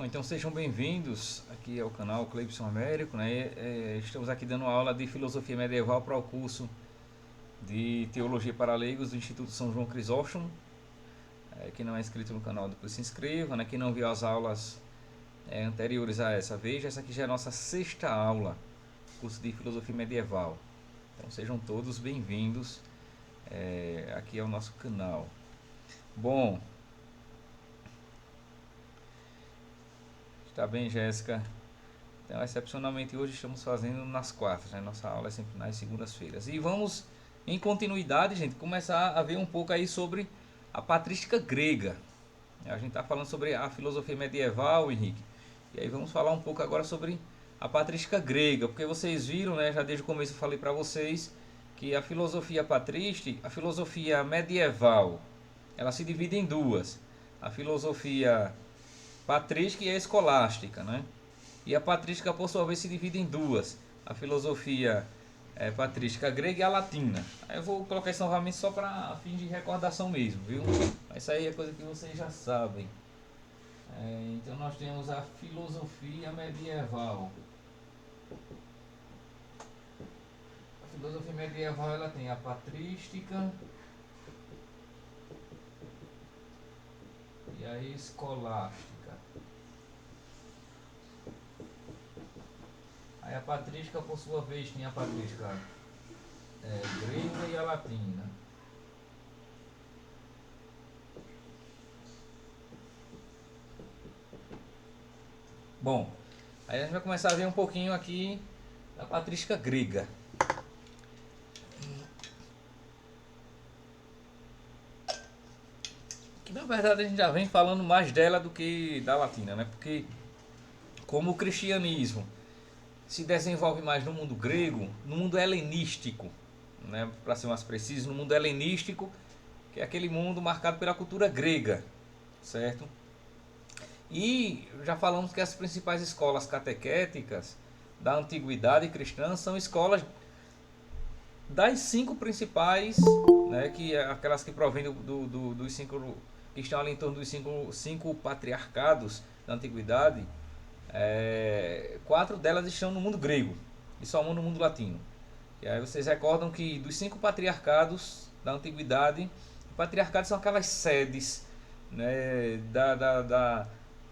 Bom, então sejam bem-vindos aqui ao canal Cleibson Américo, né? Estamos aqui dando aula de Filosofia Medieval para o curso de Teologia para Leigos do Instituto São João Crisóstomo. Quem não é inscrito no canal, depois se inscreva, né? Quem não viu as aulas anteriores a essa, veja. Essa aqui já é a nossa sexta aula, curso de Filosofia Medieval. Então sejam todos bem-vindos aqui ao nosso canal. Bom, está bem, Jéssica? Então, excepcionalmente hoje estamos fazendo nas quartas, né? Nossa aula é sempre nas segundas-feiras. E vamos, em continuidade, gente, começar a ver um pouco aí sobre a patrística grega. A gente está falando sobre a filosofia medieval, Henrique. E aí vamos falar um pouco agora sobre a patrística grega, porque vocês viram, né? Já desde o começo eu falei para vocês que a filosofia patrística, a filosofia medieval, ela se divide em duas: a filosofia patrística e a escolástica, né? E a patrística, por sua vez, se divide em duas: a filosofia patrística grega e a latina. Aí eu vou colocar isso novamente só para fim de recordação mesmo, viu? Isso aí é coisa que vocês já sabem. Então nós temos a filosofia medieval. A filosofia medieval ela tem a patrística e a escolástica. Aí a patrística, por sua vez, tem a patrística grega e a latina. Bom, aí a gente vai começar a ver um pouquinho aqui da patrística grega. Que na verdade a gente já vem falando mais dela do que da latina, né? Porque como o cristianismo se desenvolve mais no mundo grego, no mundo helenístico, né? Para ser mais preciso, no mundo helenístico, que é aquele mundo marcado pela cultura grega, certo? E já falamos que as principais escolas catequéticas da antiguidade cristã são escolas das cinco principais, né, que é aquelas que provêm dos cinco, que estão ali em torno dos cinco patriarcados da antiguidade. Quatro delas estão no mundo grego e só uma no mundo latino. E aí vocês recordam que dos cinco patriarcados da antiguidade, os patriarcados são aquelas sedes, né,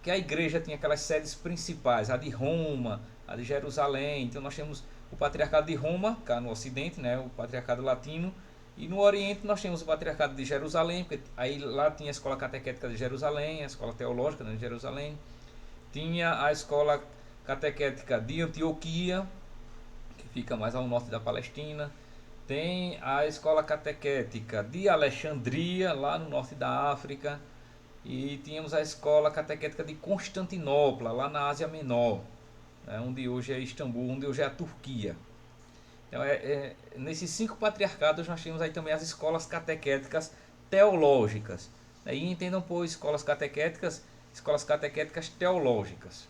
que a igreja tinha aquelas sedes principais: a de Roma, a de Jerusalém. Então nós temos o patriarcado de Roma, cá no ocidente, né, o patriarcado latino, e no oriente nós temos o patriarcado de Jerusalém, porque aí lá tinha a escola catequética de Jerusalém, a escola teológica, né, de Jerusalém. Tinha a escola catequética de Antioquia, que fica mais ao norte da Palestina. Tem a escola catequética de Alexandria, lá no norte da África. E tínhamos a escola catequética de Constantinopla, lá na Ásia Menor, né, onde hoje é Istambul, onde hoje é a Turquia. Então, nesses cinco patriarcados nós temos aí também as escolas catequéticas teológicas. E entendam por escolas catequéticas teológicas,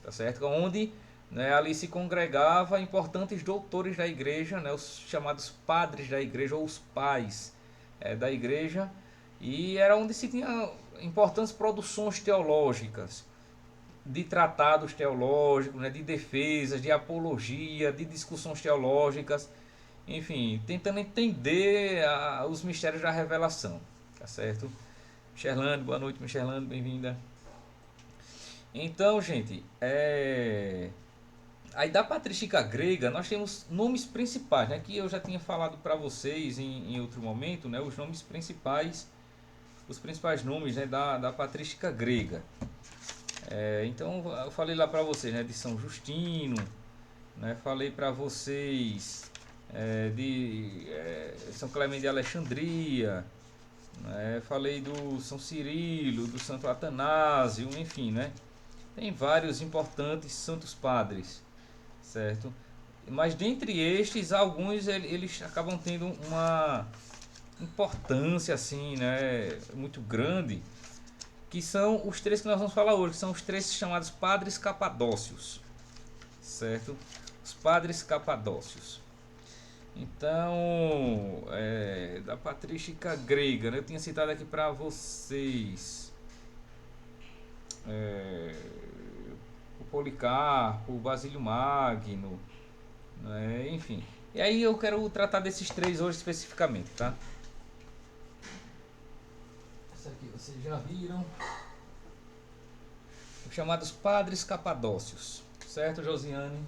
tá certo? Onde, né, ali se congregava importantes doutores da igreja, né, os chamados padres da igreja ou os pais da igreja, e era onde se tinha importantes produções teológicas, de tratados teológicos, né, de defesas, de apologia, de discussões teológicas, enfim, tentando entender os mistérios da revelação, tá certo? Michelane, boa noite, Michelane, bem-vinda. Então, gente, aí da patrística grega nós temos nomes principais, né, que eu já tinha falado para vocês em outro momento, né, os nomes principais, os principais nomes, né, da patrística grega. Então eu falei lá para vocês, né, de São Justino, né, falei para vocês de São Clemente de Alexandria, né, falei do São Cirilo, do Santo Atanásio, enfim, né, tem vários importantes santos padres, certo? Mas dentre estes, alguns eles acabam tendo uma importância assim, né, muito grande, que são os três que nós vamos falar hoje, que são os três chamados padres capadócios, certo? Os padres capadócios. Então, da patrística grega, né? Eu tinha citado aqui para vocês. Policarpo, Basílio Magno, né? Enfim. E aí eu quero tratar desses três hoje especificamente, tá? Essa aqui vocês já viram. Os chamados padres capadócios, certo, Josiane?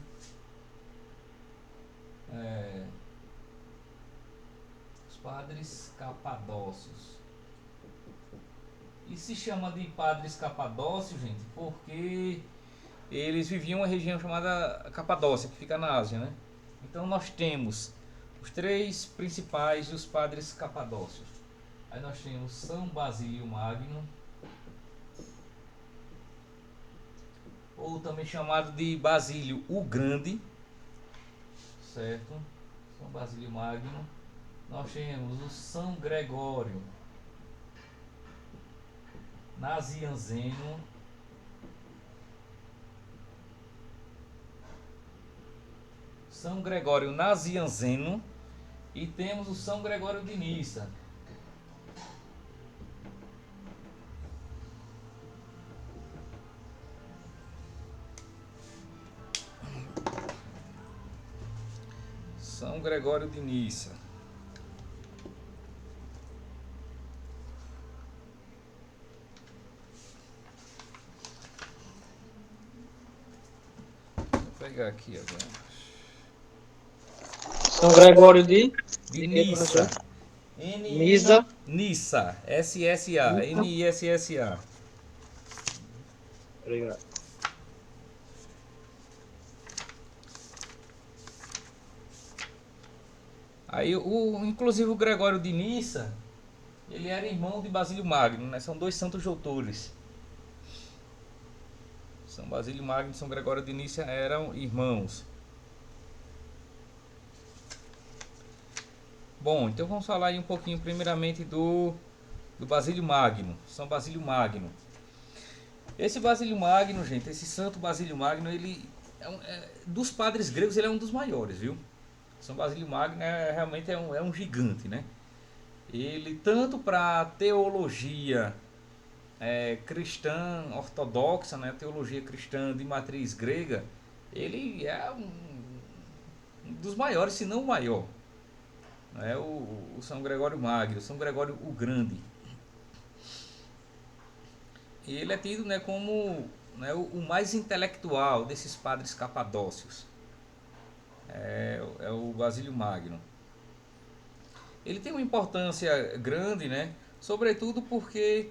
Os padres capadócios. E se chama de padres capadócios, gente, porque eles viviam em uma região chamada Capadócia, que fica na Ásia, né? Então nós temos os três principais dos padres capadócios. Aí nós temos São Basílio Magno, ou também chamado de Basílio o Grande, certo? São Basílio Magno. Nós temos o São Gregório Nazianzeno, São Gregório Nazianzeno, e temos o São Gregório de Nissa. São Gregório de Nissa. Vou pegar aqui agora. São Gregório de Nissa. Nisa. Nissa. S-S-A. N-I-S-S-A. Obrigado. Aí, inclusive o Gregório de Nissa, ele era irmão de Basílio Magno, né? São dois santos doutores. São Basílio Magno e São Gregório de Nissa eram irmãos. Bom, então vamos falar aí um pouquinho primeiramente do Basílio Magno, São Basílio Magno. Esse Basílio Magno, gente, esse santo Basílio Magno, ele dos padres gregos ele é um dos maiores, viu? São Basílio Magno realmente é um gigante, né? Ele tanto para teologia cristã ortodoxa, né, teologia cristã de matriz grega, ele é um dos maiores, se não o maior. É o São Gregório Magno, São Gregório o Grande. E ele é tido, né, como, né, o mais intelectual desses padres capadócios. É o Basílio Magno. Ele tem uma importância grande, né, sobretudo porque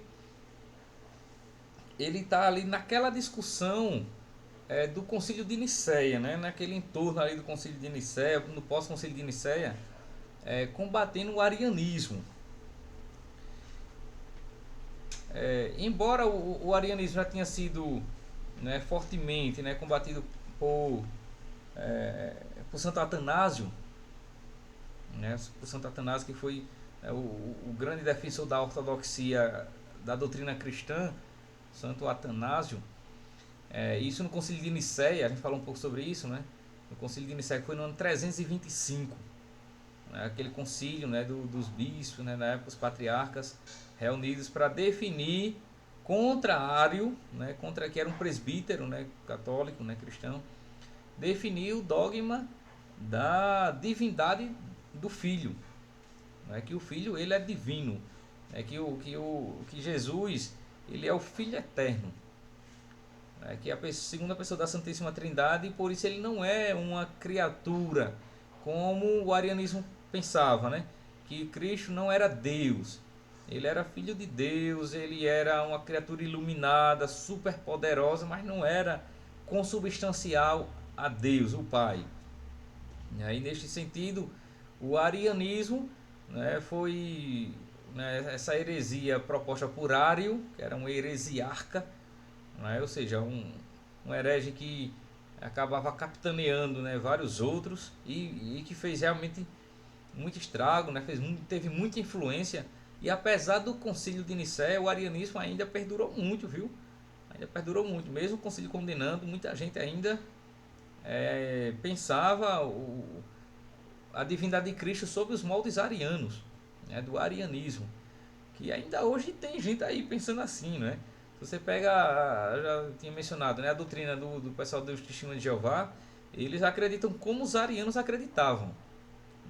ele está ali naquela discussão do Concílio de Nicéia, né, naquele entorno ali do Concílio de Nicéia, no pós-Concílio de Nicéia, combatendo o arianismo. Embora o arianismo já tinha sido, né, fortemente, né, combatido por Santo Atanásio, né, por Santo Atanásio, que foi o grande defensor da ortodoxia, da doutrina cristã, Santo Atanásio. Isso no Concílio de Nicéia, a gente falou um pouco sobre isso, né? No Concílio de Nicéia, que foi no ano 325. Aquele concílio, né, dos bispos, né, na época os patriarcas reunidos para definir contra Ário, né, contra que era um presbítero, né, católico, né, cristão, definir o dogma da divindade do filho, né, que o filho ele é divino, né, que Jesus ele é o filho eterno, né, que é a segunda pessoa da Santíssima Trindade, e por isso ele não é uma criatura como o arianismo pensava, né? Que Cristo não era Deus, ele era filho de Deus, ele era uma criatura iluminada, super poderosa, mas não era consubstancial a Deus, o Pai. E aí, neste sentido, o arianismo, né, foi, né, essa heresia proposta por Ário, que era um heresiarca, né, ou seja, um herege que acabava capitaneando, né, vários outros e que fez realmente muito estrago, né? Teve muita influência, e apesar do Concílio de Nicéia, o arianismo ainda perdurou muito, viu? Ainda perdurou muito, mesmo o concílio condenando, muita gente ainda pensava a divindade de Cristo sob os moldes arianos, né? Do arianismo, que ainda hoje tem gente aí pensando assim, né? Você pega, eu já tinha mencionado, né, a doutrina do pessoal dos Testemunhos de Jeová, eles acreditam como os arianos acreditavam,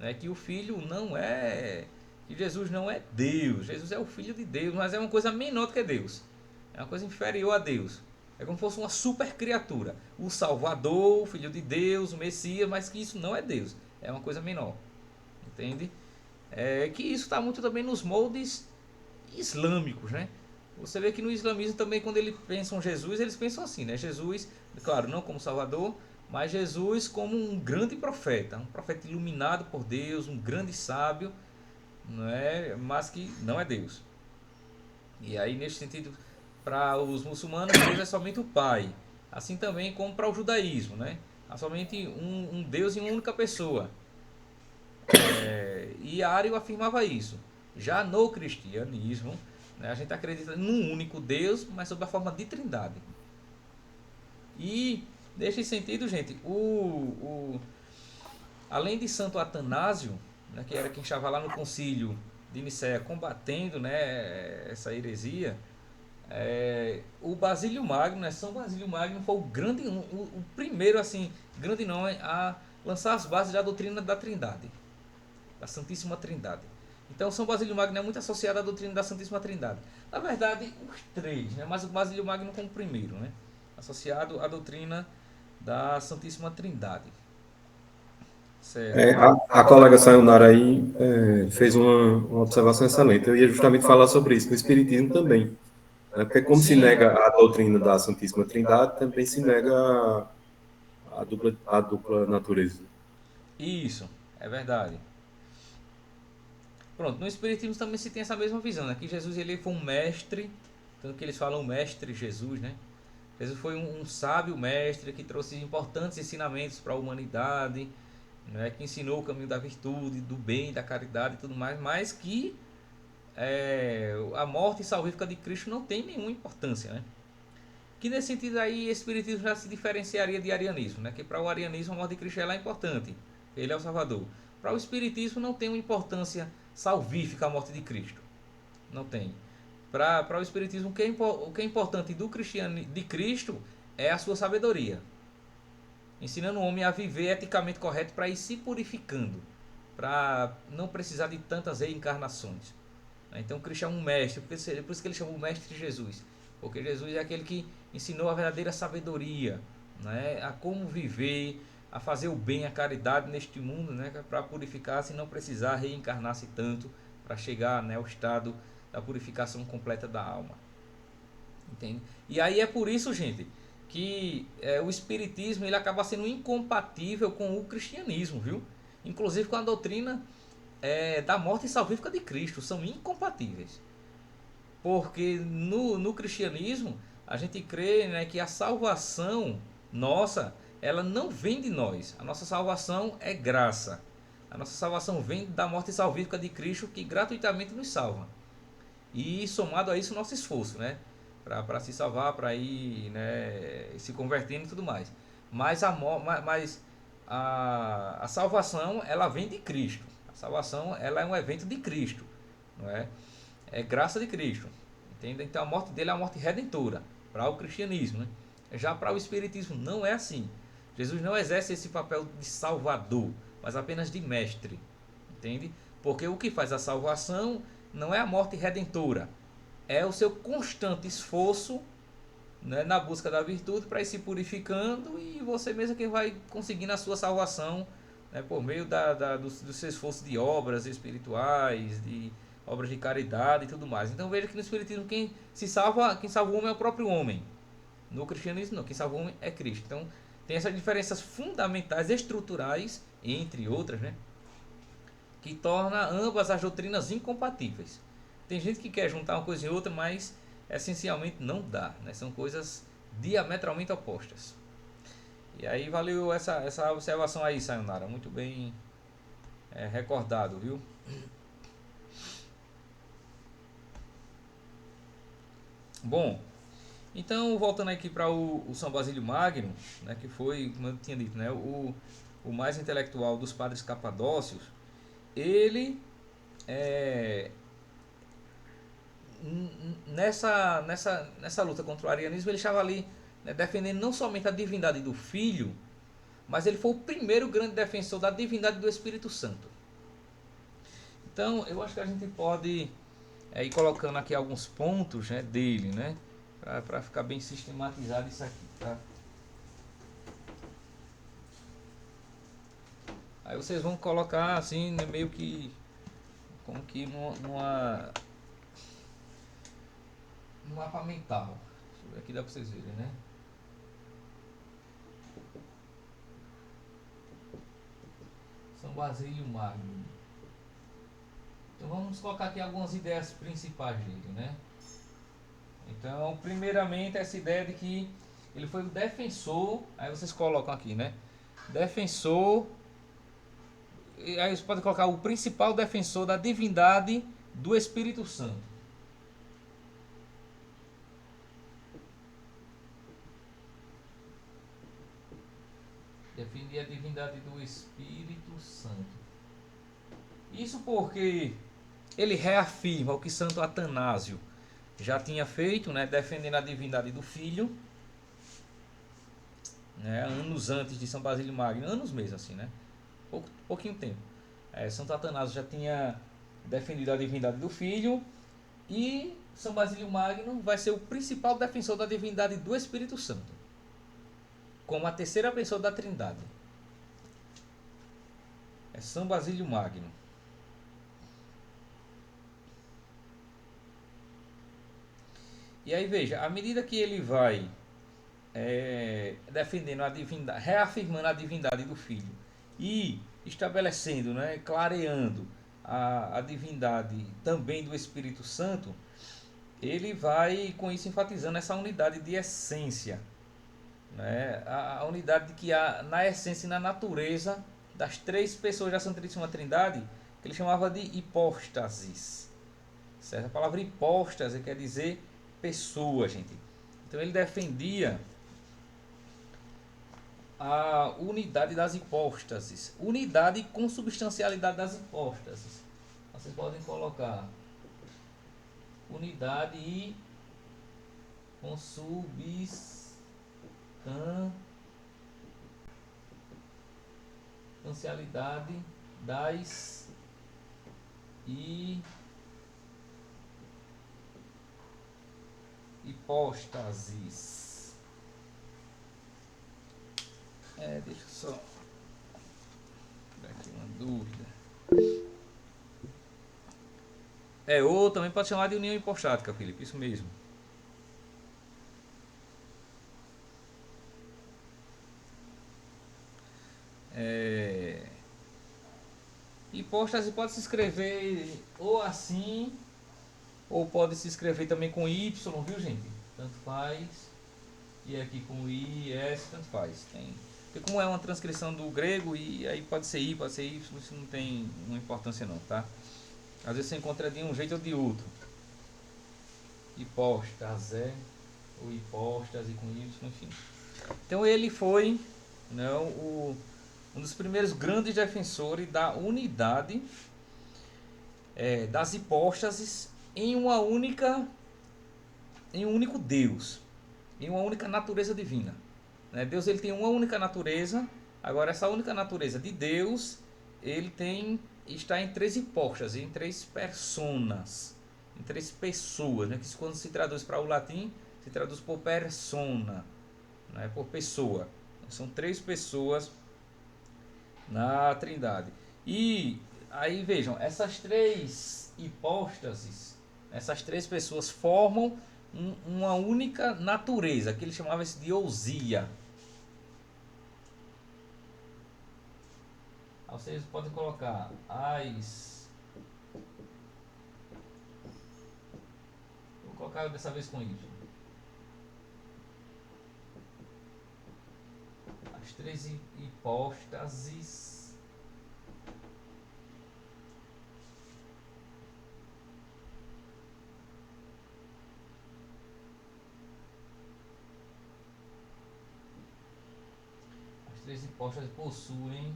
né, que o Filho não é, que Jesus não é Deus, Jesus é o Filho de Deus, mas é uma coisa menor do que Deus, é uma coisa inferior a Deus, é como se fosse uma super criatura, o Salvador, o Filho de Deus, o Messias, mas que isso não é Deus, é uma coisa menor, entende? É que isso está muito também nos moldes islâmicos, né? Você vê que no islamismo também, quando eles pensam Jesus, eles pensam assim, né? Jesus, claro, não como Salvador, mas Jesus como um grande profeta, um profeta iluminado por Deus, um grande sábio, não é? Mas que não é Deus. E aí, nesse sentido, para os muçulmanos, Deus é somente o Pai. Assim também como para o judaísmo, né? Há somente um Deus em uma única pessoa. E Ario afirmava isso. Já no cristianismo, né, a gente acredita num único Deus, mas sob a forma de trindade. E, nesse sentido, gente, além de Santo Atanásio, né, que era quem estava lá no concílio de Nicéia combatendo, né, essa heresia, o Basílio Magno, né, São Basílio Magno foi o primeiro assim, grande nome a lançar as bases da doutrina da Trindade, da Santíssima Trindade. Então, São Basílio Magno é muito associado à doutrina da Santíssima Trindade. Na verdade, os três, né? Mas o Basílio Magno como primeiro, né? Associado à doutrina da Santíssima Trindade. Certo. A colega Sayonara aí fez uma observação excelente. Eu ia justamente falar sobre isso, no Espiritismo também. Né? Porque como se Sim, nega a doutrina da Santíssima Trindade, também se nega a dupla natureza. isso, é verdade. Pronto, no Espiritismo também se tem essa mesma visão, né? Que Jesus ele foi um mestre, tanto que eles falam mestre Jesus, né? Jesus foi um sábio mestre que trouxe importantes ensinamentos para a humanidade, né? Que ensinou o caminho da virtude, do bem, da caridade e tudo mais, mas que a morte salvífica de Cristo não tem nenhuma importância, né? Que nesse sentido aí, o Espiritismo já se diferenciaria de arianismo, né? Que para o arianismo a morte de Cristo ela é importante, ele é o Salvador. Para o Espiritismo não tem uma importância salvífica a morte de Cristo, não tem. Para o Espiritismo o que é importante de Cristo é a sua sabedoria, ensinando o homem a viver eticamente correto para ir se purificando, para não precisar de tantas reencarnações. Então Cristo é um mestre, por isso que ele chama o mestre Jesus, porque Jesus é aquele que ensinou a verdadeira sabedoria, né, a como viver, a fazer o bem, a caridade neste mundo, né, para purificar-se e não precisar reencarnar-se tanto para chegar, né, ao estado da purificação completa da alma. Entende? E aí é por isso, gente, que o espiritismo ele acaba sendo incompatível com o cristianismo, viu? Inclusive com a doutrina da morte salvífica de Cristo, são incompatíveis. Porque no cristianismo a gente crê, né, que a salvação nossa, ela não vem de nós. A nossa salvação é graça. A nossa salvação vem da morte salvífica de Cristo que gratuitamente nos salva. E somado a isso o nosso esforço, né? Para se salvar, para ir, né, se convertendo e tudo mais. Mas a salvação ela vem de Cristo. A salvação ela é um evento de Cristo, não é? É graça de Cristo, entende? Então a morte dele é uma morte redentora para o cristianismo, né? Já para o espiritismo não é assim. Jesus não exerce esse papel de salvador, mas apenas de mestre, entende? Porque o que faz a salvação não é a morte redentora, é o seu constante esforço, né, na busca da virtude para ir se purificando e você mesmo que vai conseguindo a sua salvação, né, por meio do seu esforço de obras espirituais, de obras de caridade e tudo mais. Então veja que no Espiritismo quem salva o homem é o próprio homem. No cristianismo não, quem salva o homem é Cristo. Então tem essas diferenças fundamentais, estruturais, entre outras, né, que torna ambas as doutrinas incompatíveis. Tem gente que quer juntar uma coisa e outra, mas essencialmente não dá, né? São coisas diametralmente opostas. E aí valeu essa observação aí, Sayonara, muito bem recordado, viu? Bom, então voltando aqui para o São Basílio Magno, né, que foi, como eu tinha dito, né, o mais intelectual dos padres capadócios, ele nessa luta contra o arianismo, ele estava ali, né, defendendo não somente a divindade do Filho, mas ele foi o primeiro grande defensor da divindade do Espírito Santo. Então, eu acho que a gente pode ir colocando aqui alguns pontos, né, dele, né, para ficar bem sistematizado isso aqui, tá? Aí vocês vão colocar assim, né, meio que como que num mapa mental. Deixa eu ver aqui, dá para vocês verem, né? São Basílio Magno. Então vamos colocar aqui algumas ideias principais dele, né? Então, primeiramente, essa ideia de que ele foi o defensor, aí vocês colocam aqui, né? Defensor, e aí você pode colocar o principal defensor da divindade do Espírito Santo. Defendia a divindade do Espírito Santo. Isso porque ele reafirma o que Santo Atanásio já tinha feito, né, defendendo a divindade do Filho, né, anos antes de São Basílio Magno, anos mesmo assim, né, pouquinho tempo. Santo Atanásio já tinha defendido a divindade do Filho, e São Basílio Magno vai ser o principal defensor da divindade do Espírito Santo, como a terceira pessoa da Trindade. É São Basílio Magno. E aí veja, à medida que ele vai defendendo a divindade, reafirmando a divindade do Filho e estabelecendo, né, clareando a divindade também do Espírito Santo, ele vai com isso enfatizando essa unidade de essência, né, a unidade que há na essência e na natureza das três pessoas da Santíssima Trindade, que ele chamava de hipóstases. Certo? A palavra hipóstase quer dizer pessoa, gente. Então ele defendia a unidade das hipóstases, unidade e consubstancialidade das hipóstases. Vocês podem colocar unidade e consubstancialidade das hipóstases. Deixa eu só dar aqui uma dúvida. Ou também pode chamar de união hipostática, Felipe, isso mesmo. Hipóstase pode se escrever ou assim, ou pode se escrever também com Y, viu, gente? Tanto faz. E aqui com I, S, tanto faz. Porque como é uma transcrição do grego, e aí pode ser I, pode ser Y, isso não tem uma importância não, tá? Às vezes você encontra de um jeito ou de outro. Hipóstase, ou hipóstase com Y, enfim. Então ele foi, né, um dos primeiros grandes defensores da unidade das hipóstases em um único Deus, em uma única natureza divina. Deus ele tem uma única natureza. Agora essa única natureza de Deus está em três hipóstases, em três personas, em três pessoas, né? Que quando se traduz para o latim se traduz por persona, né? Por pessoa. São três pessoas na Trindade. E aí vejam, essas três hipóstases, essas três pessoas formam uma única natureza, que ele chamava isso de ousia. Aí vocês podem colocar vou colocar dessa vez com Y. As três hipóstases possuem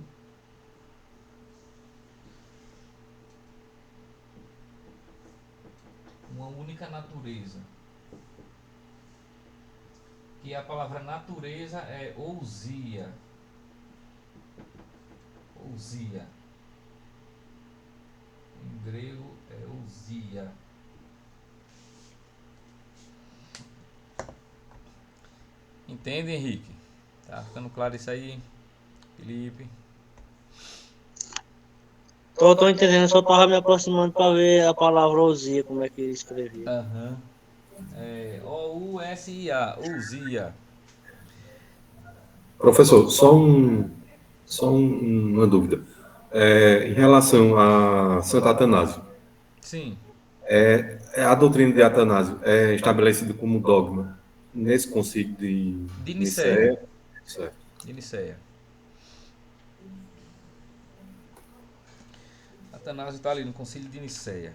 uma única significa natureza? Que a palavra natureza é ousia. Ousia. Em grego é ousia. Entende, Henrique? Tá ficando claro isso aí, Felipe? Tô entendendo, só tava me aproximando para ver a palavra ousia, como é que escrevia. Aham. É O-U-S-I-A, ousia. Professor, uma dúvida. Em relação a Santo Atanásio, Sim, a doutrina de Atanásio é estabelecida como dogma nesse concílio de de Nicéia. Nicéia, certo? De Nicéia. Atanásio está ali no concílio de Nicéia.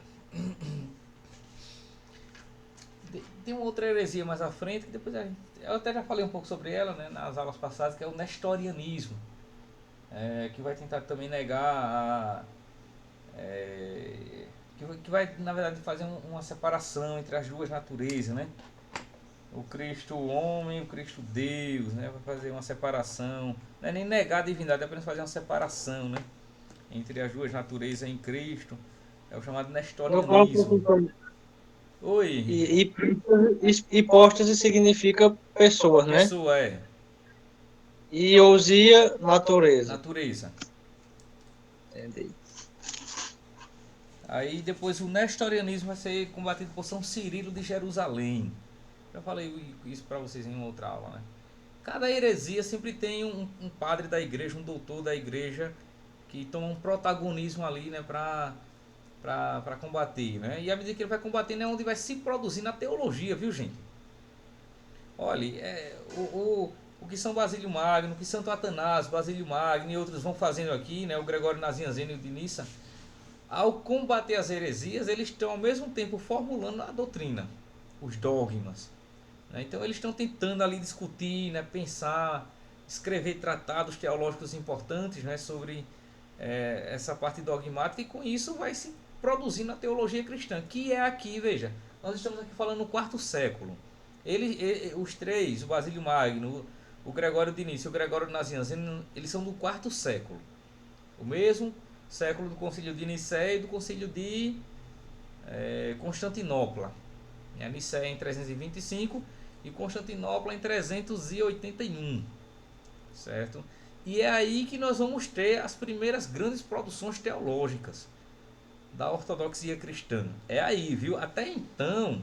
Tem uma outra heresia mais à frente, que depois eu até já falei um pouco sobre ela, né, nas aulas passadas, que é o nestorianismo, que vai tentar também negar que vai na verdade fazer uma separação entre as duas naturezas, né? O Cristo homem, o Cristo Deus, né? Vai fazer uma separação, não é nem negar a divindade, é apenas fazer uma separação, né? Entre as duas naturezas em Cristo, é o chamado Eu falo um pouco nestorianismo. então. Oi, Henrique. Hipóstase significa pessoas, né? Pessoa é E ousia, natureza. natureza. Entendi. Aí depois o nestorianismo vai ser combatido por São Cirilo de Jerusalém. Já falei isso para vocês em outra aula, né? Cada heresia sempre tem um padre da igreja, um doutor da igreja que toma um protagonismo ali, né, para combater, né? E à medida que ele vai combatendo é onde vai se produzir na teologia, viu, gente? Olha, o que São Basílio Magno, o que Santo Atanásio, Basílio Magno e outros vão fazendo aqui, né, o Gregório Nazianzeno e o de Nissa, ao combater as heresias, eles estão ao mesmo tempo formulando a doutrina, os dogmas, né? Então eles estão tentando ali discutir, né, pensar, escrever tratados teológicos importantes, né, sobre essa parte dogmática, e com isso vai se produzindo a teologia cristã, que é aqui, veja, nós estamos aqui falando no quarto século. Os três, o Basílio Magno, o Gregório de Nícia e o Gregório Nazianzeno, eles são do quarto século. O mesmo século do concílio de Nicéia e do concílio de Constantinopla. A Nicéia em 325 e Constantinopla em 381, certo? E é aí que nós vamos ter as primeiras grandes produções teológicas da ortodoxia cristã. É aí, viu? Até então,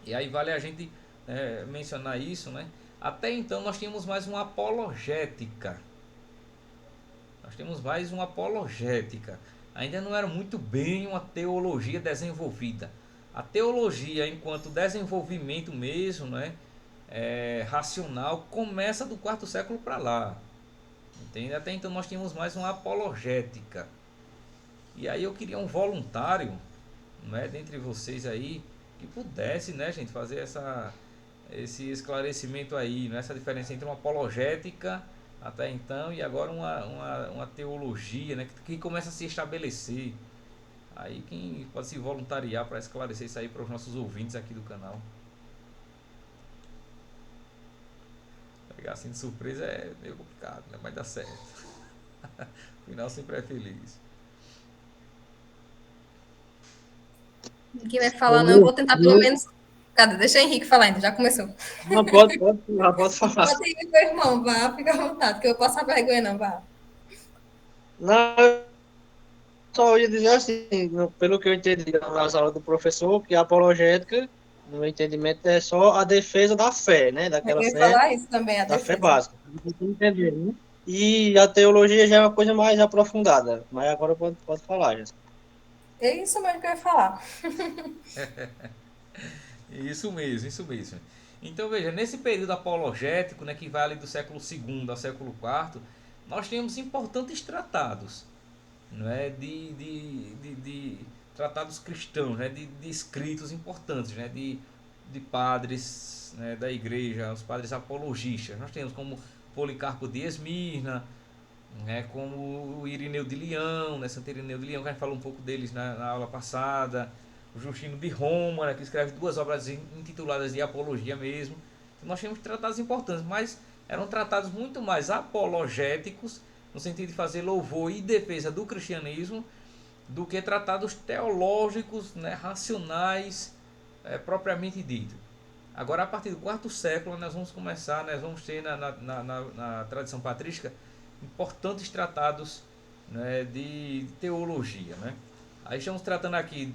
e aí vale a gente mencionar isso, né? Até então nós tínhamos mais uma apologética. Nós temos mais uma apologética. Ainda não era muito bem uma teologia desenvolvida. A teologia, enquanto desenvolvimento mesmo, né, racional, começa do quarto século para lá. Entende? Até então nós tínhamos mais uma apologética. E aí eu queria um voluntário, né, dentre vocês aí, que pudesse, né, gente, fazer esse esclarecimento aí, né, essa diferença entre uma apologética até então e agora uma teologia, né, que começa a se estabelecer. Aí quem pode se voluntariar para esclarecer isso aí para os nossos ouvintes aqui do canal. Pegar assim de surpresa é meio complicado, né, mas dá certo. O final sempre é feliz. Ninguém vai falar, não. Eu vou tentar pelo menos. Cadê? Deixa o Henrique falar ainda, já começou. Não, pode falar. Pode ir, meu irmão, vá, fica à vontade, que eu vou passar vergonha, não, vá. Não, eu só ia dizer assim, pelo que eu entendi nas aulas do professor, que a apologética, no meu entendimento, é só a defesa da fé, né? Eu Daquela ia fé, falar isso também, a da fé defesa. básica. Entender, né? E a teologia já é uma coisa mais aprofundada. Mas agora pode falar, já. É isso mesmo que eu ia falar. Isso mesmo, isso mesmo. Então veja, nesse período apologético, né, que vai ali do século II ao século IV, nós temos importantes tratados, não é, de tratados cristãos, né, de escritos importantes, né, de padres, né, da igreja, os padres apologistas. Nós temos como Policarpo de Esmirna, né, como o Irineu de Leão, né, Santo Irineu de Leão, que a gente falou um pouco deles na aula passada, o Justino de Roma, né, que escreve 2 obras intituladas de Apologia mesmo. Então, nós tínhamos tratados importantes, mas eram tratados muito mais apologéticos, no sentido de fazer louvor e defesa do cristianismo, do que tratados teológicos, né, racionais, propriamente dito. Agora, a partir do 4º século, nós vamos começar, nós vamos ter na tradição patrística importantes tratados, né, de teologia, né? Aí estamos tratando aqui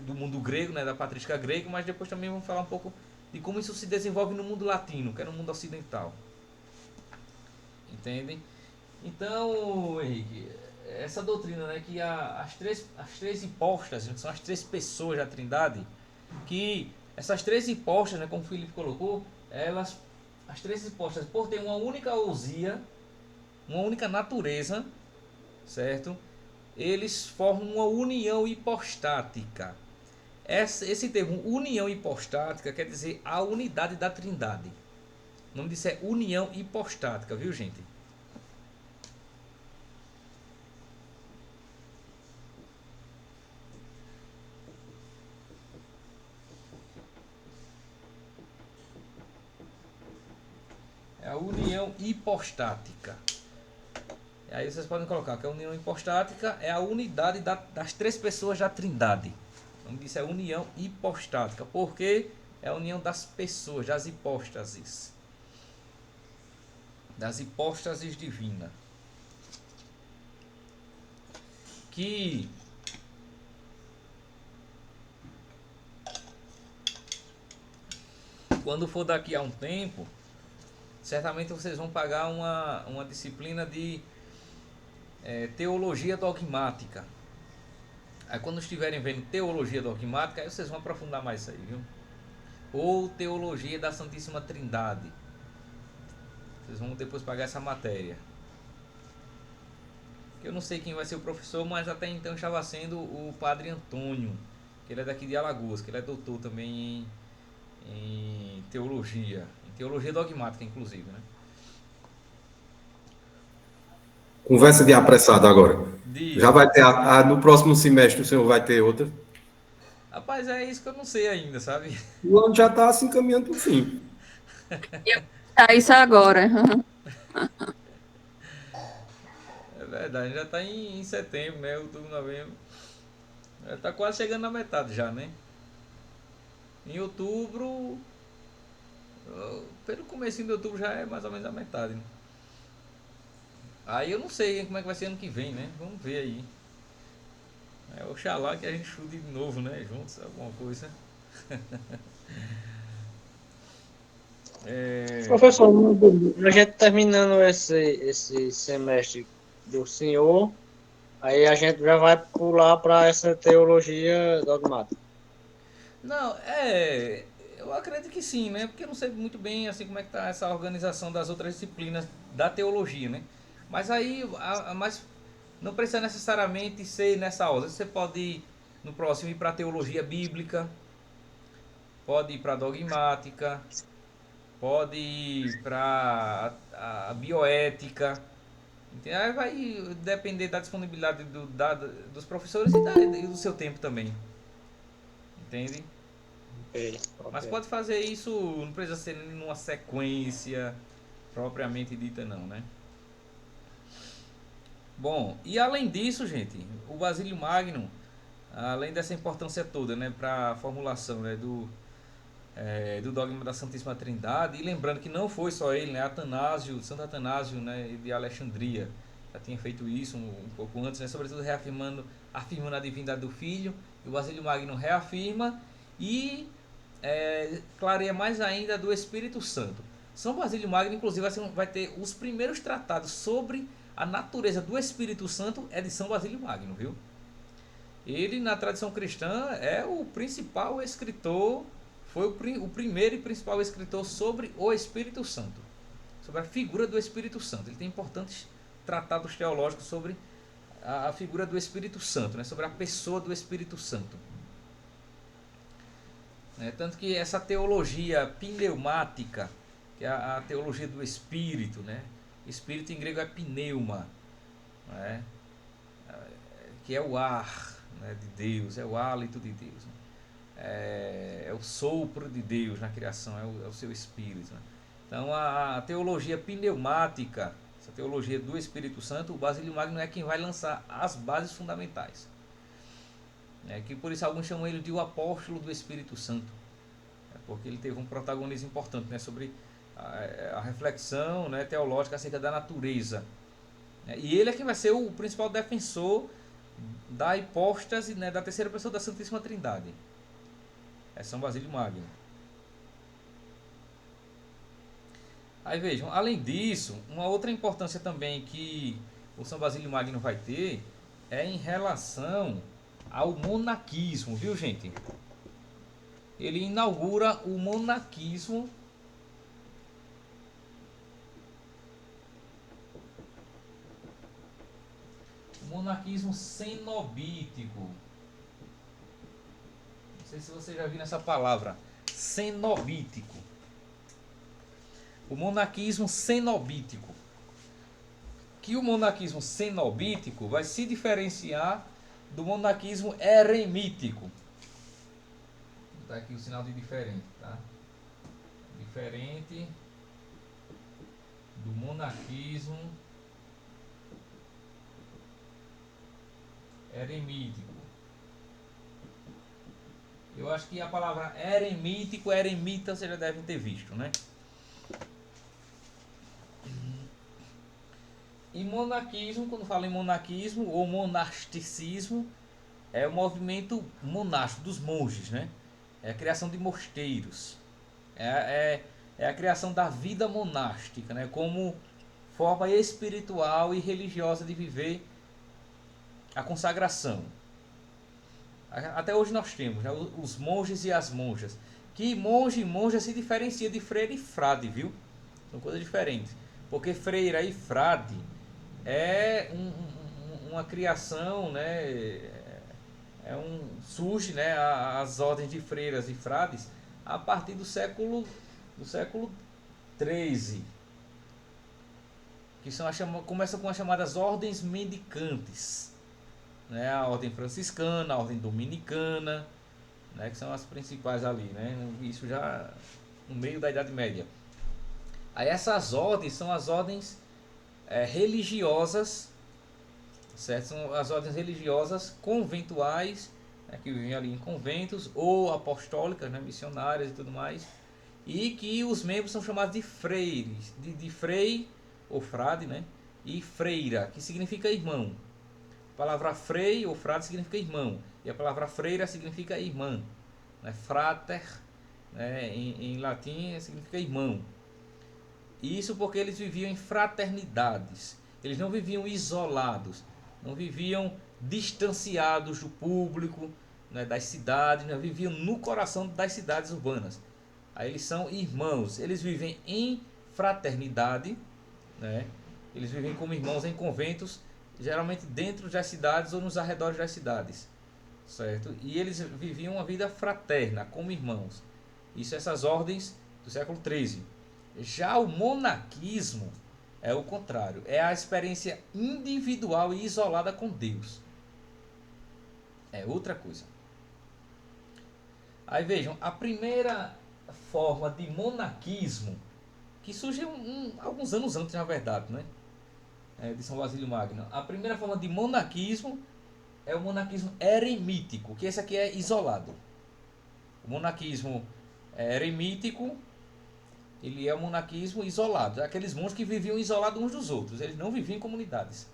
do mundo grego, né, da patrística grega, mas depois também vamos falar um pouco de como isso se desenvolve no mundo latino, que é no mundo ocidental. Entendem? Então, Henrique, essa doutrina, né, que as três hipóstases, são as 3 pessoas da Trindade, que essas 3 hipóstases, né, como o Felipe colocou, as 3 hipóstases, por ter uma única ousia, uma única natureza, certo? Eles formam uma união hipostática. Esse termo união hipostática quer dizer a unidade da Trindade. O nome disso é união hipostática, viu, gente? É a união hipostática. E aí vocês podem colocar que a união hipostática é a unidade das 3 pessoas da Trindade. O nome disso é união hipostática, porque é a união das pessoas, das hipóstases. Das hipóstases divinas. Que quando for daqui a um tempo, certamente vocês vão pagar uma disciplina de teologia dogmática. Aí quando estiverem vendo teologia dogmática, aí vocês vão aprofundar mais isso aí, viu? Ou teologia da Santíssima Trindade. Vocês vão depois pagar essa matéria. Eu não sei quem vai ser o professor, mas até então estava sendo o Padre Antônio, que ele é daqui de Alagoas, que ele é doutor também em teologia dogmática, inclusive, né? Conversa de apressado agora. Já Diga. vai ter, no próximo semestre o senhor vai ter outra? Rapaz, é isso que eu não sei ainda, sabe? O ano já está assim caminhando para o fim. Tá isso agora. É verdade, já está em setembro, né? Outubro, novembro. Já está quase chegando na metade já, né? Em outubro, pelo comecinho de outubro já é mais ou menos a metade, né? Aí eu não sei como é que vai ser ano que vem, né? Vamos ver aí. Oxalá que a gente estude de novo, né? Juntos, alguma coisa. Professor, a gente terminando esse semestre do senhor, aí a gente já vai pular para essa teologia dogmática. Não, eu acredito que sim, né? Porque eu não sei muito bem assim como é que tá essa organização das outras disciplinas da teologia, né? Mas aí, mas não precisa necessariamente ser nessa ordem. Você pode ir no próximo ir para teologia bíblica, pode ir para dogmática, pode ir para a bioética. Aí vai depender da disponibilidade dos professores e do seu tempo também. Entende? Ok. Mas pode fazer isso, não precisa ser numa sequência propriamente dita não, né? Bom, e além disso, gente, o Basílio Magnum, além dessa importância toda, né, para a formulação, né, do dogma da Santíssima Trindade, e lembrando que não foi só ele, né, Santo Atanásio, né, de Alexandria, já tinha feito isso um pouco antes, né, sobretudo afirmando a divindade do Filho, e o Basílio Magnum reafirma e clareia mais ainda do Espírito Santo. São Basílio Magno, inclusive, vai ter os primeiros tratados sobre a natureza do Espírito Santo é de São Basílio Magno, viu? Ele, na tradição cristã, é o principal escritor, foi o primeiro e principal escritor sobre o Espírito Santo, sobre a figura do Espírito Santo. Ele tem importantes tratados teológicos sobre a figura do Espírito Santo, né? Sobre a pessoa do Espírito Santo. Tanto que essa teologia pneumática, que é a teologia do Espírito, né? Espírito em grego é pneuma, né? Que é o ar, né, de Deus, é o hálito de Deus, né? É o sopro de Deus na criação, é o seu espírito, né? Então a teologia pneumática, essa teologia do Espírito Santo, o Basílio Magno é quem vai lançar as bases fundamentais. Que por isso alguns chamam ele de o apóstolo do Espírito Santo, porque ele teve um protagonismo importante, né, sobre a reflexão, né, teológica acerca da natureza. E ele é quem vai ser o principal defensor da hipóstase, né, da terceira pessoa da Santíssima Trindade. É São Basílio Magno. Aí vejam, além disso, uma outra importância também que o São Basílio Magno vai ter é em relação ao monaquismo, viu, gente? Ele inaugura o monaquismo cenobítico. Não sei se você já viu essa palavra, cenobítico. O monaquismo cenobítico. Que o monaquismo cenobítico vai se diferenciar do monaquismo eremítico. Vou botar aqui o sinal de diferente, tá? Diferente do monaquismo eremítico. Eu acho que a palavra eremítico, eremita, vocês já devem ter visto, né? E monaquismo, quando fala em monaquismo ou monasticismo, é o movimento monástico dos monges, né? É a criação de mosteiros. É a criação da vida monástica, né? Como forma espiritual e religiosa de viver a consagração. Até hoje nós temos, né, os monges e as monjas. Que monge e monja se diferencia de freira e frade, viu? São coisas diferentes. Porque freira e frade é uma criação, né? Surge, né, as ordens de freiras e frades a partir do século XIII, que começam com as chamadas ordens mendicantes, né? A ordem franciscana, a ordem dominicana, né, que são as principais ali, né? Isso já no meio da Idade Média. Aí essas ordens são as ordens religiosas, certo? São as ordens religiosas conventuais, né, que vivem ali em conventos, ou apostólicas, né, missionárias e tudo mais, e que os membros são chamados de freires, de frei ou frade, né, e freira, que significa irmão. A palavra frei ou frade significa irmão, e a palavra freira significa irmã, né? Frater, né, em latim significa irmão. Isso porque eles viviam em fraternidades, eles não viviam isolados, não viviam distanciados do público, né, das cidades, não viviam no coração das cidades urbanas. Aí eles são irmãos, eles vivem em fraternidade, né? Eles vivem como irmãos em conventos, geralmente dentro das cidades ou nos arredores das cidades, certo? E eles viviam uma vida fraterna, como irmãos. Isso, essas ordens do século XIII. Já o monaquismo é o contrário, é a experiência individual e isolada com Deus. É outra coisa. Aí vejam, a primeira forma de monaquismo, que surgiu alguns anos antes, na verdade, né, de São Basílio Magno. A primeira forma de monaquismo é o monaquismo eremítico, que esse aqui é isolado. O monaquismo eremítico, ele é o monaquismo isolado. Aqueles monges que viviam isolados uns dos outros. Eles não viviam em comunidades.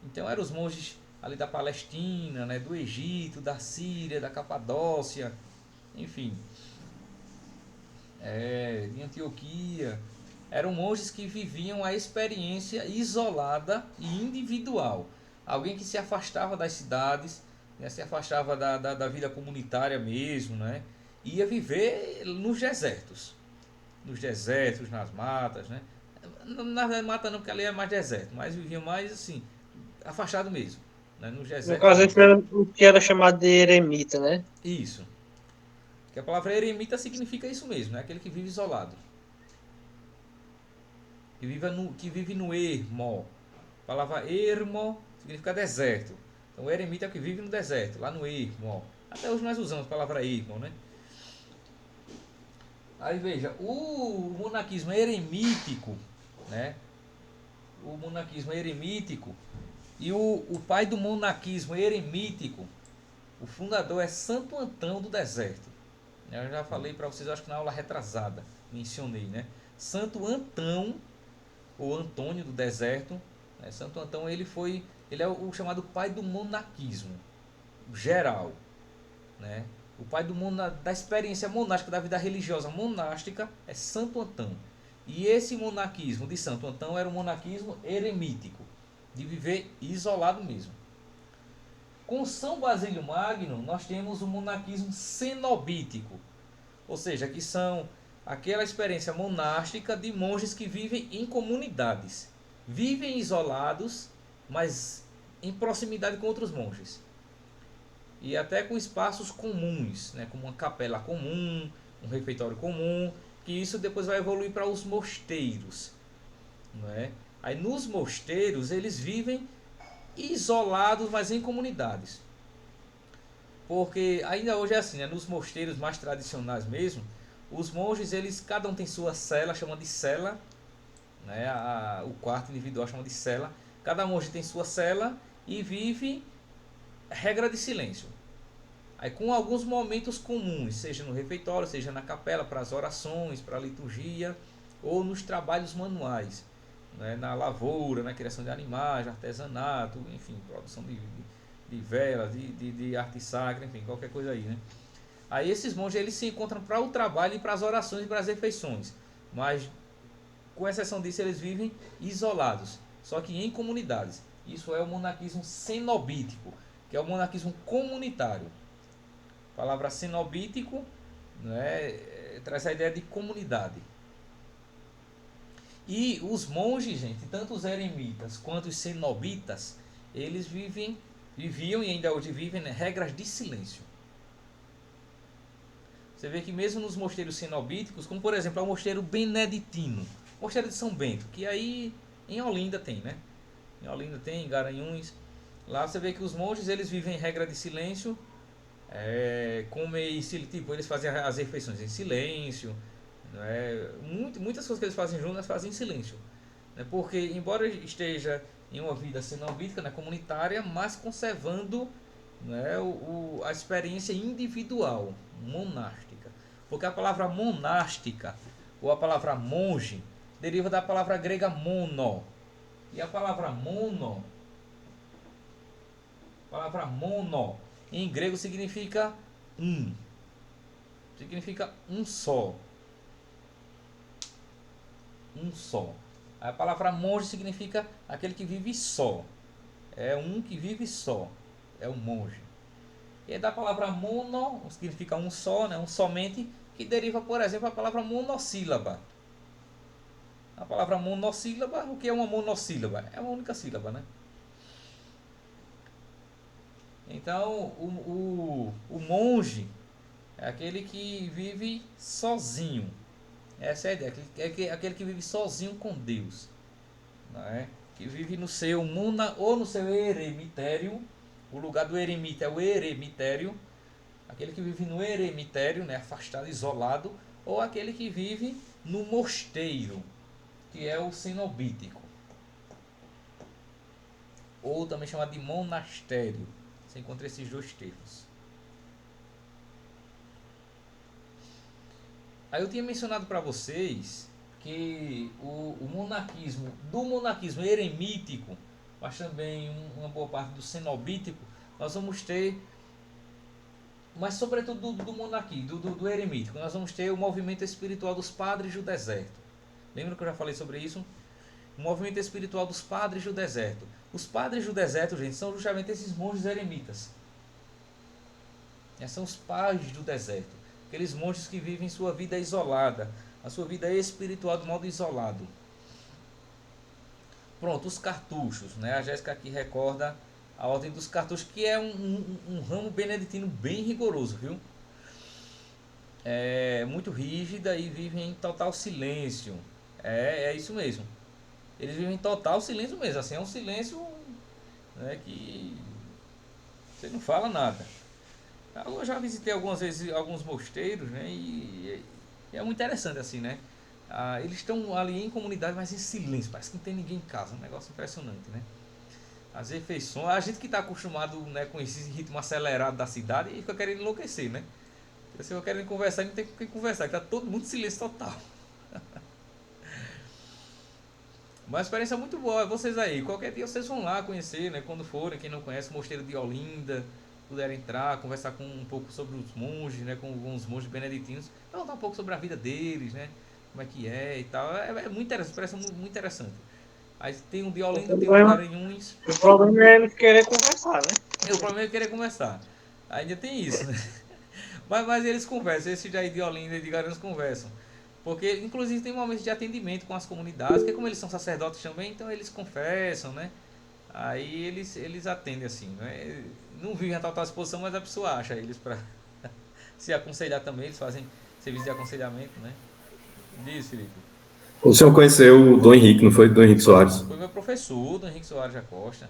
Então eram os monges ali da Palestina, né, do Egito, da Síria, da Capadócia, enfim, de Antioquia. Eram monges que viviam a experiência isolada e individual. Alguém que se afastava das cidades, né, se afastava da vida comunitária mesmo, né, ia viver nos desertos. Nas matas, né? Na verdade, mata não, porque ali é mais deserto, mas viviam mais assim, afastado mesmo, né? Nos desertos. No caso, esse era o que era chamado de eremita, né? Isso. Que a palavra eremita significa isso mesmo, né? Aquele que vive isolado. Que vive no ermo. A palavra ermo significa deserto. Então o eremita é o que vive no deserto, lá no ermo, ó. Até hoje nós usamos a palavra ermo, né? Aí veja, o monaquismo eremítico, né? O monaquismo eremítico e o pai do monaquismo eremítico, o fundador é Santo Antão do Deserto. Eu já falei para vocês, acho que na aula retrasada, mencionei, né? Santo Antão, ou Antônio do Deserto, né? Santo Antão, ele é o chamado pai do monaquismo geral, né? O pai da experiência monástica, da vida religiosa monástica, é Santo Antão. E esse monaquismo de Santo Antão era um monaquismo eremítico, de viver isolado mesmo. Com São Basílio Magno, nós temos o monaquismo cenobítico, ou seja, que são aquela experiência monástica de monges que vivem em comunidades. Vivem isolados, mas em proximidade com outros monges. E até com espaços comuns, né, como uma capela comum, um refeitório comum, que isso depois vai evoluir para os mosteiros. Não é? Aí nos mosteiros eles vivem isolados, mas em comunidades. Porque ainda hoje é assim, né? Nos mosteiros mais tradicionais mesmo, os monges, eles cada um tem sua cela, chama de cela, né? O quarto individual chama de cela. Cada monge tem sua cela e vive regra de silêncio. Aí com alguns momentos comuns, seja no refeitório, seja na capela, para as orações, para a liturgia, ou nos trabalhos manuais, né? Na lavoura, na criação de animais, artesanato, enfim, produção de velas, de arte sacra, enfim, qualquer coisa aí, né? Aí esses monges eles se encontram para o trabalho e para as orações e para as refeições, mas com exceção disso eles vivem isolados, só que em comunidades. Isso é o monaquismo cenobítico, que é o monaquismo comunitário. A palavra cenobítico, né, traz a ideia de comunidade. E os monges, gente, tanto os eremitas quanto os cenobitas, eles viviam e ainda hoje vivem, né, regras de silêncio. Você vê que mesmo nos mosteiros cenobíticos, como por exemplo o mosteiro beneditino, mosteiro de São Bento, que aí em Olinda tem, né? Em Olinda tem, em Garanhuns. Lá você vê que os monges eles vivem em regra de silêncio, tipo, eles fazem as refeições em silêncio, né? Muitas coisas que eles fazem juntos, eles fazem em silêncio, né? Porque embora esteja em uma vida cenobítica, né, comunitária, mas conservando, né, a experiência individual, monástica. Porque a palavra monástica, ou a palavra monge, deriva da palavra grega mono. E a palavra mono em grego significa um. Significa um só. Um só. A palavra monge significa aquele que vive só. É um que vive só. É um monge. E é da palavra mono, que significa um só, né? Um somente, que deriva, por exemplo, a palavra monossílaba. A palavra monossílaba, o que é uma monossílaba? É uma única sílaba, né? Então, o monge é aquele que vive sozinho. Essa é a ideia, aquele que vive sozinho com Deus, não é? Que vive no seu ou no seu eremitério. O lugar do eremita é o eremitério. Aquele que vive no eremitério, né, afastado, isolado, ou aquele que vive no mosteiro, que é o cenobítico, ou também chamado de monastério. Você encontra esses dois termos. Aí eu tinha mencionado para vocês que o monaquismo, do monaquismo eremítico, mas também uma boa parte do cenobítico, nós vamos ter, mas sobretudo do monaquismo, do eremítico, nós vamos ter o movimento espiritual dos padres do deserto. Lembra que eu já falei sobre isso? O movimento espiritual dos padres do deserto. Os padres do deserto, gente, são justamente esses monges eremitas. São os pais do deserto. Aqueles monges que vivem sua vida isolada, a sua vida espiritual de modo isolado. Pronto, os cartuchos, né? A Jéssica aqui recorda a ordem dos cartuchos, que é um ramo beneditino bem rigoroso, viu? É muito rígida e vive em total silêncio. É isso mesmo. Eles vivem em total silêncio mesmo. Assim, é um silêncio, né, que Você não fala nada. Eu já visitei algumas vezes alguns mosteiros, né? E é muito interessante assim, né? Eles estão ali em comunidade, mas em silêncio. Parece que não tem ninguém em casa. Um negócio impressionante, né? As refeições, a gente que está acostumado, né, com esse ritmo acelerado da cidade e fica querendo enlouquecer, né? Se eu quero conversar, não tem com quem conversar, que tá todo mundo em silêncio total. Uma experiência muito boa, vocês aí. Qualquer dia vocês vão lá conhecer, né? Quando forem, quem não conhece, o Mosteiro de Olinda, puderem entrar, conversar com um pouco sobre os monges, né? Com os monges beneditinos, perguntar um pouco sobre a vida deles, né? Como é que é e tal. É muito interessante, parece muito interessante. Aí tem um de Olinda, tem um de Garanhuns. O problema é ele querer conversar, né? O problema é querer conversar. Ainda tem isso, né? Mas eles conversam, esse daí de Olinda e de Garanhuns conversam. Porque, inclusive, tem momentos de atendimento com as comunidades, que como eles são sacerdotes também, então eles confessam, né? Aí eles atendem assim, né? Não vivem a total exposição, mas a pessoa acha eles para se aconselhar também, eles fazem serviço de aconselhamento, né? Diz, Felipe. O senhor conheceu o Dom Henrique, não foi? Dom Henrique Soares. Foi meu professor, do Henrique Soares da Costa.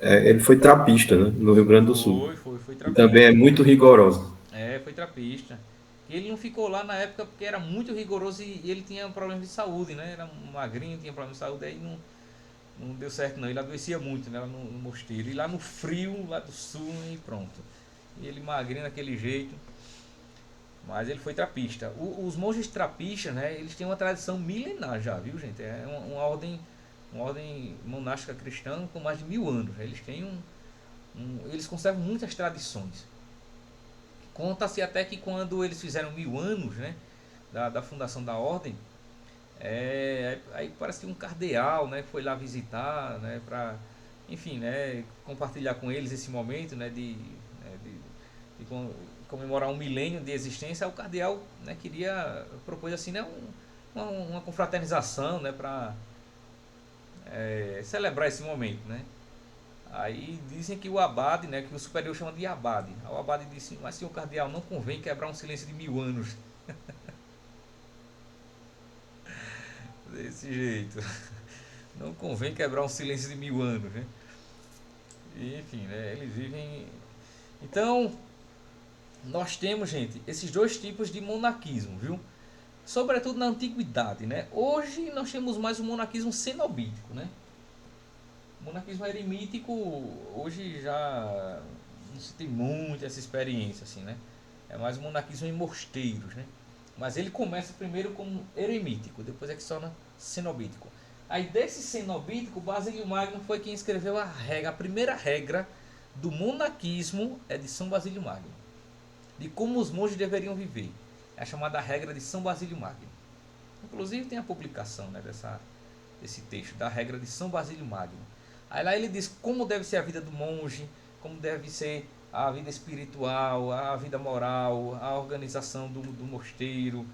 Ele foi trapista, né, no Rio Grande do Sul. Foi E também trapista. é muito rigoroso. Foi trapista. E ele não ficou lá na época porque era muito rigoroso e ele tinha problemas de saúde, né? Era magrinho, tinha problemas de saúde, aí não deu certo não. Ele adoecia muito, né, lá no mosteiro. E lá no frio, lá do sul, e pronto. E ele magrinho daquele jeito. Mas ele foi trapista. Os monges trapistas, né, eles têm uma tradição milenar já, viu, gente? É uma ordem monástica cristã com mais de 1000 anos. Eles têm eles conservam muitas tradições. Conta-se até que quando eles fizeram 1000 anos, né, da fundação da ordem, aí parece que um cardeal, né, foi lá visitar, né, para, enfim, né, compartilhar com eles esse momento, né, de comemorar um milênio de existência. O cardeal, né, propôs assim, né, uma confraternização, né, para celebrar esse momento, né. Aí dizem que o abade, né, que o superior chama de abade. O abade disse: mas senhor cardeal, não convém quebrar um silêncio de 1000 anos. Desse jeito. Não convém quebrar um silêncio de 1000 anos, né? E, enfim, né, eles vivem. Então, nós temos, gente, esses dois tipos de monarquismo, viu? Sobretudo na antiguidade, né? Hoje nós temos mais o monarquismo cenobítico, né? O monarquismo eremítico hoje já não se tem muito essa experiência, assim, né? É mais o monarquismo em mosteiros, né? Mas ele começa primeiro como eremítico, depois é que se torna cenobítico. Aí desse cenobítico, Basílio Magno foi quem escreveu a primeira regra do monarquismo é de São Basílio Magno, de como os monges deveriam viver. É a chamada regra de São Basílio Magno. Inclusive tem a publicação, né, desse texto, da regra de São Basílio Magno. Aí lá ele diz como deve ser a vida do monge, como deve ser a vida espiritual, a vida moral, a organização do mosteiro,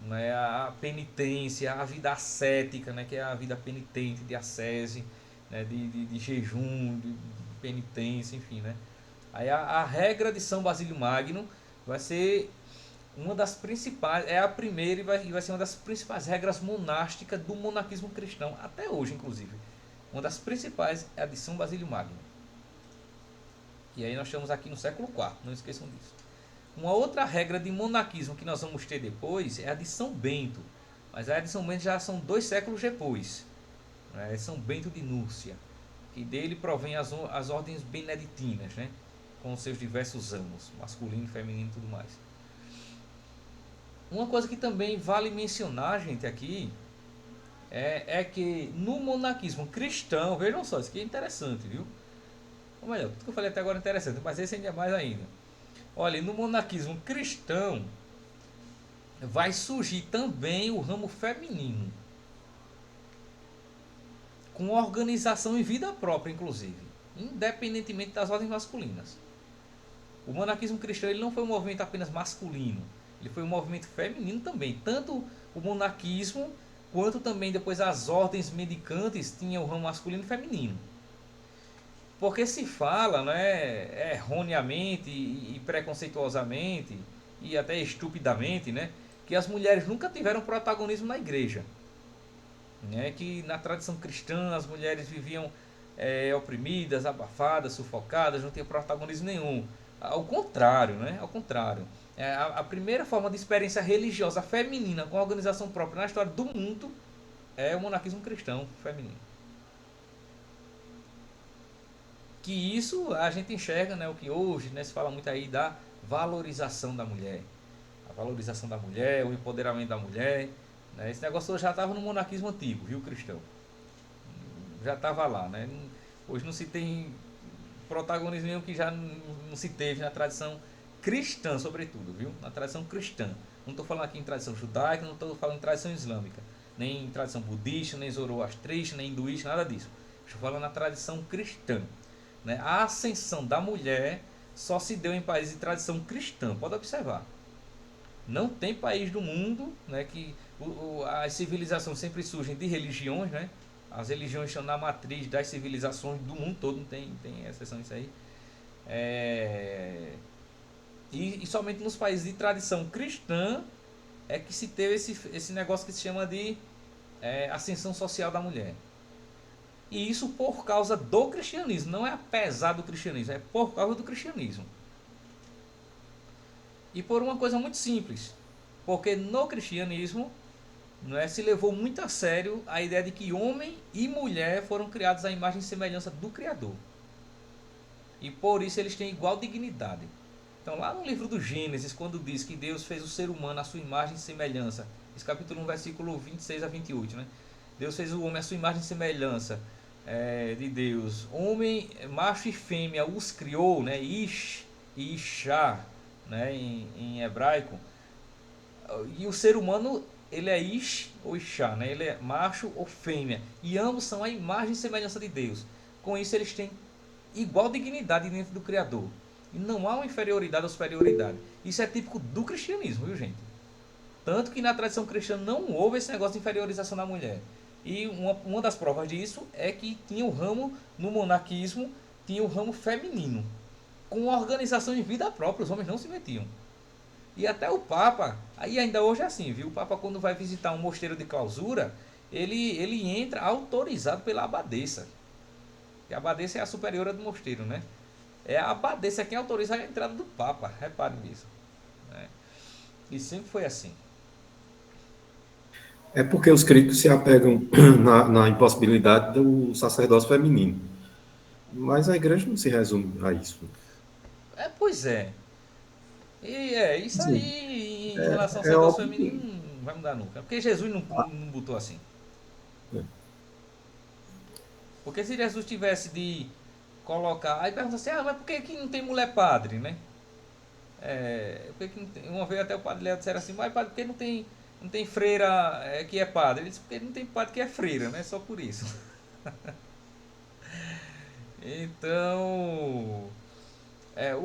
né, a penitência, a vida ascética, né, que é a vida penitente, de ascese, né, de jejum, de penitência, enfim, né. Aí a regra de São Basílio Magno vai ser uma das principais, é a primeira e vai ser uma das principais regras monásticas do monarquismo cristão, até hoje, inclusive. Uma das principais é a de São Basílio Magno. E aí nós estamos aqui no século IV, não esqueçam disso. Uma outra regra de monarquismo que nós vamos ter depois é a de São Bento. Mas a de São Bento já são 2 séculos depois. É São Bento de Núrcia, que dele provém as ordens beneditinas, né? Com seus diversos ramos, masculino, feminino e tudo mais. Uma coisa que também vale mencionar, gente, aqui, é que no monarquismo cristão, vejam só, isso aqui é interessante, viu? Ou melhor, tudo que eu falei até agora é interessante, mas esse ainda é mais ainda. Olha, no monarquismo cristão vai surgir também o ramo feminino, com organização e vida própria, inclusive, independentemente das ordens masculinas. O monarquismo cristão ele não foi um movimento apenas masculino, ele foi um movimento feminino também. Tanto o monarquismo quanto também depois as ordens mendicantes tinham o ramo masculino e feminino. Porque se fala, né, erroneamente e preconceituosamente e até estupidamente, né, que as mulheres nunca tiveram protagonismo na igreja, né, que na tradição cristã as mulheres viviam oprimidas, abafadas, sufocadas, não tinham protagonismo nenhum. Ao contrário, né? Ao contrário. A primeira forma de experiência religiosa feminina com organização própria na história do mundo é o monarquismo cristão feminino. Que isso a gente enxerga, né, o que hoje, né, se fala muito aí da valorização da mulher. A valorização da mulher, o empoderamento da mulher. Né, esse negócio já estava no monarquismo antigo, viu, cristão? Já estava lá. Né? Hoje não se tem protagonismo nenhum que já não se teve na tradição cristã, sobretudo, viu? Na tradição cristã. Não estou falando aqui em tradição judaica, não estou falando em tradição islâmica, nem em tradição budista, nem zoroastrista, nem hinduísta, nada disso. Estou falando na tradição cristã. Né? A ascensão da mulher só se deu em países de tradição cristã, pode observar. Não tem país do mundo, né, que as civilizações sempre surgem de religiões, né? As religiões estão na matriz das civilizações do mundo todo, não tem exceção disso aí. E somente nos países de tradição cristã é que se teve esse negócio que se chama de ascensão social da mulher. E isso por causa do cristianismo, não é apesar do cristianismo, é por causa do cristianismo. E por uma coisa muito simples, porque no cristianismo, né, se levou muito a sério a ideia de que homem e mulher foram criados à imagem e semelhança do Criador. E por isso eles têm igual dignidade. Então lá no livro do Gênesis, quando diz que Deus fez o ser humano à sua imagem e semelhança, esse capítulo 1, versículo 26 a 28, né? Deus fez o homem à sua imagem e semelhança de Deus. Homem, macho e fêmea os criou, né? Ish e Ishá, né? Em hebraico. E o ser humano, ele é Ish ou Ishá, né? Ele é macho ou fêmea. E ambos são a imagem e semelhança de Deus. Com isso eles têm igual dignidade dentro do Criador. E não há uma inferioridade ou superioridade. Isso é típico do cristianismo, viu, gente? Tanto que na tradição cristã não houve esse negócio de inferiorização da mulher. E uma das provas disso é que tinha o ramo, no monarquismo, tinha o ramo feminino. Com organização de vida própria, os homens não se metiam. E até o Papa, aí ainda hoje é assim, viu? O Papa, quando vai visitar um mosteiro de clausura, ele entra autorizado pela abadesa. E a abadesa é a superiora do mosteiro, né? É a abadesa quem autoriza a entrada do Papa, repare nisso. Né? E sempre foi assim. É porque os críticos se apegam na impossibilidade do sacerdócio feminino. Mas a igreja não se resume a isso. Pois é. E isso Sim, aí, em relação ao é sacerdócio óbvio feminino, que... não vai mudar nunca. Porque Jesus não botou assim. É. Porque se Jesus tivesse de colocar... Aí pergunta assim, mas por que não tem mulher padre, né? Por que não tem... Uma vez até o padre Léo disseram assim, mas padre, por que não tem freira que é padre? Ele disse, porque não tem padre que é freira, né? Só por isso. Então...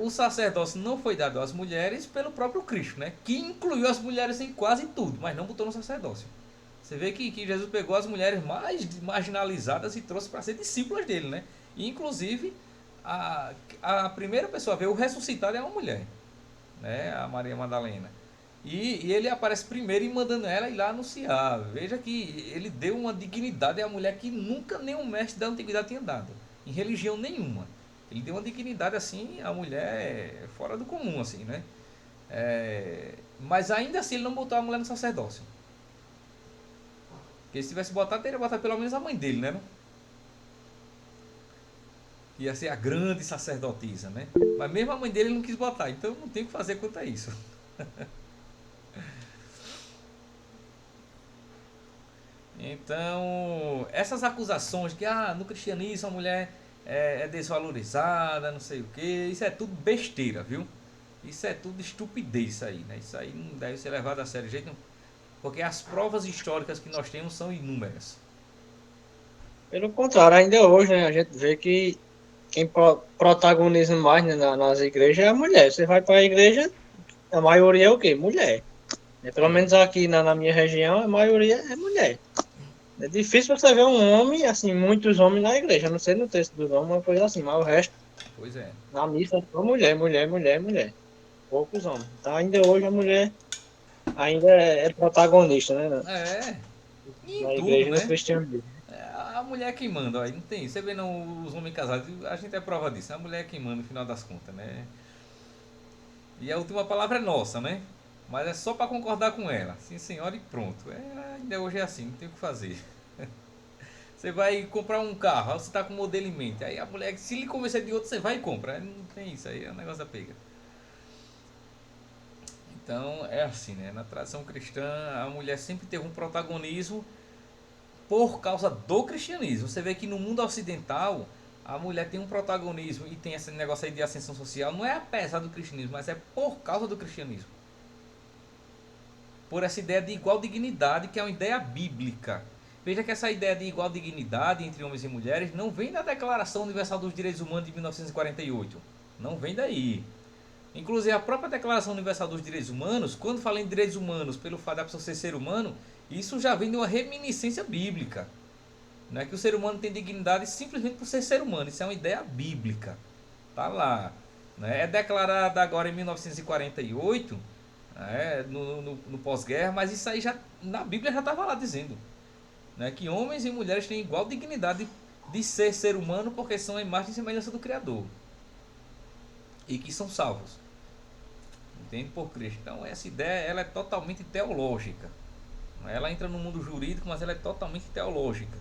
o sacerdócio não foi dado às mulheres pelo próprio Cristo, né? Que incluiu as mulheres em quase tudo, mas não botou no sacerdócio. Você vê que Jesus pegou as mulheres mais marginalizadas e trouxe para ser discípulas dele, né? E, inclusive, a primeira pessoa a ver o ressuscitado é uma mulher, né? A Maria Madalena. E ele aparece primeiro e mandando ela ir lá anunciar. Veja que ele deu uma dignidade à mulher que nunca nenhum mestre da antiguidade tinha dado, em religião nenhuma. Ele deu uma dignidade assim à mulher fora do comum, assim, né? Mas ainda assim ele não botou a mulher no sacerdócio. Porque se tivesse botado, teria botado pelo menos a mãe dele, né? Ia ser a grande sacerdotisa, né? Mas mesmo a mãe dele ele não quis botar, então não tem o que fazer quanto a isso. Então, essas acusações de que no cristianismo a mulher é desvalorizada, não sei o que, isso é tudo besteira, viu? Isso é tudo estupidez, isso aí, né? Isso aí não deve ser levado a sério de jeito nenhum, porque as provas históricas que nós temos são inúmeras. Pelo contrário, ainda hoje, né, a gente vê que quem protagoniza mais, né, nas igrejas é a mulher. Você vai para a igreja, a maioria é o quê? Mulher. Pelo menos aqui na minha região, a maioria é mulher. É difícil você ver um homem, assim, muitos homens na igreja. A não sei no texto dos homens, uma coisa assim, mas o resto, Pois é. na missa, é só mulher, mulher, mulher, mulher. Poucos homens. Então, ainda hoje a mulher ainda é protagonista, né? Em Na tudo, igreja e no né? cristianismo. mulher é quem manda, aí não tem. Você vê não, os homens casados, a gente é prova disso. A mulher é quem manda no final das contas, né? E a última palavra é nossa, né? Mas é só para concordar com ela. Sim, senhora, e pronto. Ainda hoje é assim, não tem o que fazer. Você vai comprar um carro, aí você tá com o modelo em mente. Aí a mulher, se lhe convencer de outro, você vai e compra. Aí não tem isso, aí é um negócio da pega. Então é assim, né? Na tradição cristã, a mulher sempre teve um protagonismo por causa do cristianismo. Você vê que no mundo ocidental, a mulher tem um protagonismo e tem esse negócio aí de ascensão social. Não é apesar do cristianismo, mas é por causa do cristianismo. Por essa ideia de igual dignidade, que é uma ideia bíblica. Veja que essa ideia de igual dignidade entre homens e mulheres não vem da Declaração Universal dos Direitos Humanos de 1948. Não vem daí. Inclusive a própria Declaração Universal dos Direitos Humanos, quando fala em direitos humanos pelo fato da pessoa ser humano, isso já vem de uma reminiscência bíblica. Não é que o ser humano tem dignidade simplesmente por ser humano. Isso é uma ideia bíblica. Tá lá. Né? É declarada agora em 1948, né? no pós-guerra, mas isso aí já na Bíblia já estava lá dizendo, né? Que homens e mulheres têm igual dignidade de ser humano porque são a imagem e semelhança do Criador. E que são salvos. Entende? Por Cristo. Então essa ideia ela é totalmente teológica. Ela entra no mundo jurídico, mas ela é totalmente teológica.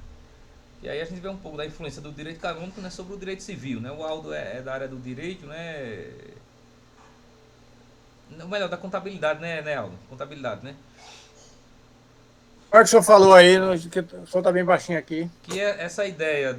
E aí a gente vê um pouco da influência do direito canônico, né, sobre o direito civil, né? O Aldo é da área do direito, né? Ou melhor, da contabilidade, né, Aldo? Contabilidade, né? Olha o que o senhor falou aí, que o senhor está bem baixinho aqui. Que é essa ideia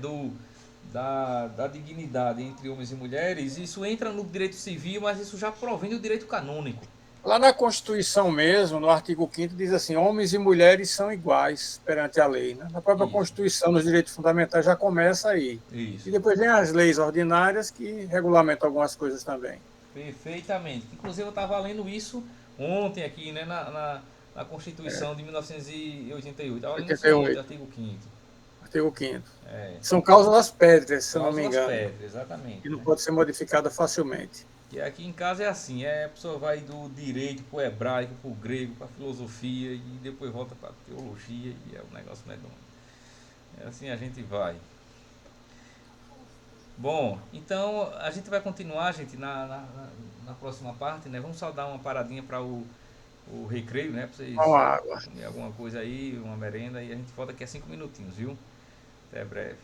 da dignidade entre homens e mulheres, isso entra no direito civil, mas isso já provém do direito canônico. Lá na Constituição mesmo, no artigo 5º, diz assim, homens e mulheres são iguais perante a lei. Né? Na própria Isso. Constituição, nos direitos fundamentais, já começa aí. Isso. E depois vem as leis ordinárias que regulamentam algumas coisas também. Perfeitamente. Inclusive eu estava lendo isso ontem aqui, né, na Constituição de 1988. Estava lendo isso ontem, artigo 5º. Artigo 5º. É. São cláusulas pétreas, se eu não me Cláusulas engano. pétreas, exatamente. Que não né? pode ser modificada facilmente. E aqui em casa é assim, a pessoa vai do direito para o hebraico, para o grego, para a filosofia e depois volta para a teologia e é um negócio medonho. É assim a gente vai. Bom, então a gente vai continuar, gente, na próxima parte, né? Vamos só dar uma paradinha para o recreio, né? Para vocês Com água. comer alguma coisa aí, uma merenda e a gente volta aqui a 5 minutinhos, viu? Até breve.